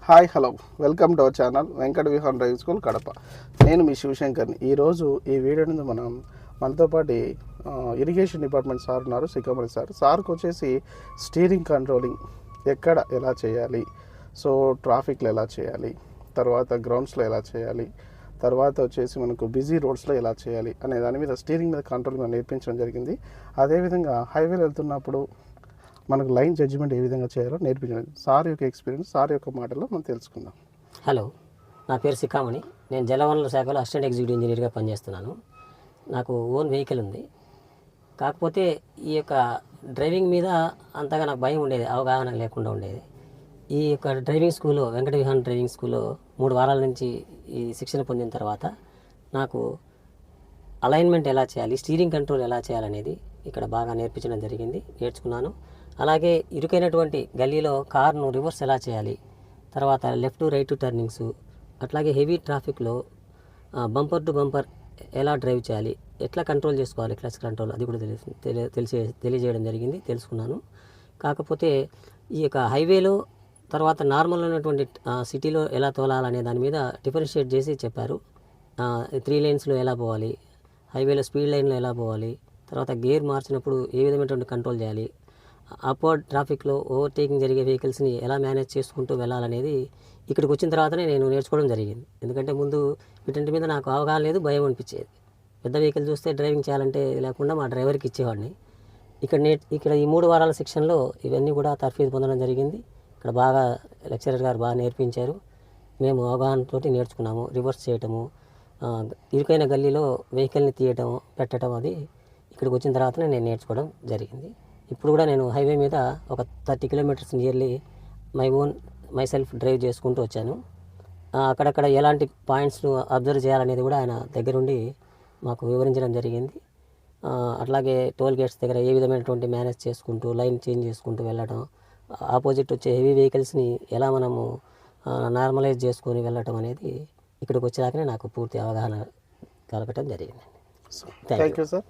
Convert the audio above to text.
Hi hello welcome to our channel Venkata Vihan driving school Kadapa. నేను మీ శివశంకర్ని. ఈరోజు ఈ వీడియో నుంచి మనతో పాటు ఇరిగేషన్ డిపార్ట్మెంట్ సార్ ఉన్నారు, సికమణి సార్. సార్కి వచ్చేసి స్టీరింగ్ కంట్రోలింగ్ ఎక్కడ ఎలా చేయాలి, సో ట్రాఫిక్లో ఎలా చేయాలి, తర్వాత గ్రౌండ్స్లో ఎలా చేయాలి, తర్వాత వచ్చేసి మనకు బిజీ రోడ్స్లో ఎలా చేయాలి అనే దాని మీద స్టీరింగ్ మీద కంట్రోలింగ్ నేర్పించడం జరిగింది. అదేవిధంగా హైవేలో వెళ్తున్నప్పుడు మనకు లైన్ జడ్జిమెంట్ ఏ విధంగా చేయాలో నేర్పించడం. సార్ యొక్క ఎక్స్పీరియన్స్, సార్ యొక్క మాటల్లో మనం తెలుసుకుందాం. హలో, నా పేరు సికామణి. నేను జలవనరుల శాఖలో అసిస్టెంట్ ఎగ్జిక్యూటివ్ ఇంజనీర్గా పనిచేస్తున్నాను. నాకు ఓన్ వెహికల్ ఉంది. కాకపోతే ఈ యొక్క డ్రైవింగ్ మీద అంతగా నాకు భయం ఉండేది, అవగాహన లేకుండా ఉండేది. ఈ యొక్క డ్రైవింగ్ స్కూల్లో, వెంకట విహాన్ డ్రైవింగ్ స్కూల్లో 3 వారాల నుంచి ఈ శిక్షణ పొందిన తర్వాత నాకు అలైన్మెంట్ ఎలా చేయాలి, స్టీరింగ్ కంట్రోల్ ఎలా చేయాలనేది ఇక్కడ బాగా నేర్పించడం జరిగింది, నేర్చుకున్నాను. అలాగే ఇరుకైనటువంటి గల్లీలో కార్ను రివర్స్ ఎలా చేయాలి, తర్వాత లెఫ్ట్ రైట్ టర్నింగ్స్, అట్లాగే హెవీ ట్రాఫిక్లో బంపర్ టు బంపర్ ఎలా డ్రైవ్ చేయాలి, ఎట్లా కంట్రోల్ చేసుకోవాలి, క్లచ్ కంట్రోల్, అది కూడా తెలియజేయడం జరిగింది, తెలుసుకున్నాను. కాకపోతే ఈ యొక్క హైవేలో తర్వాత నార్మల్ ఉన్నటువంటి సిటీలో ఎలా తోలాలనే దాని మీద డిఫరెన్షియేట్ చేసి చెప్పారు. 3 లేన్స్లో ఎలా పోవాలి, హైవేలో స్పీడ్ లైన్లో ఎలా పోవాలి, తర్వాత గేర్ మార్చినప్పుడు ఏ విధమైనటువంటి కంట్రోల్ చేయాలి, అప్వర్డ్ ట్రాఫిక్లో ఓవర్టేకింగ్ జరిగే వెహికల్స్ని ఎలా మేనేజ్ చేసుకుంటూ వెళ్ళాలనేది ఇక్కడికి వచ్చిన తర్వాతనే నేను నేర్చుకోవడం జరిగింది. ఎందుకంటే ముందు వీటి మీద నాకు అవగాహన లేదు, భయం అనిపించేది. పెద్ద వెహికల్ చూస్తే డ్రైవింగ్ చేయాలంటే లేకుండా మా డ్రైవర్కి ఇచ్చేవాడిని. ఇక్కడ ఈ 3 వారాల శిక్షణలో ఇవన్నీ కూడా తర్ఫీదు పొందడం జరిగింది. ఇక్కడ బాగా లెక్చరర్ గారు బాగా నేర్పించారు. మేము అవగాహనతో నేర్చుకున్నాము. రివర్స్ చేయటము, ఇరుకైన గల్లీలో వెహికల్ని తీయటం, పెట్టడం, అది ఇక్కడికి వచ్చిన తర్వాతనే నేను నేర్చుకోవడం జరిగింది. ఇప్పుడు కూడా నేను హైవే మీద ఒక 30 kilometres nearly my self drive చేసుకుంటూ వచ్చాను. అక్కడక్కడ ఎలాంటి పాయింట్స్ను అబ్జర్వ్ చేయాలనేది కూడా ఆయన దగ్గరుండి మాకు వివరించడం జరిగింది. అట్లాగే టోల్ గేట్స్ దగ్గర ఏ విధమైనటువంటి మేనేజ్ చేసుకుంటూ లైన్ చేంజ్ చేసుకుంటూ వెళ్ళడం, ఆపోజిట్ వచ్చే హెవీ వెహికల్స్ని ఎలా మనము నార్మలైజ్ చేసుకొని వెళ్ళటం అనేది ఇక్కడికి వచ్చేదాకానే నాకు పూర్తి అవగాహన కలగటం జరిగింది. Thank you sir.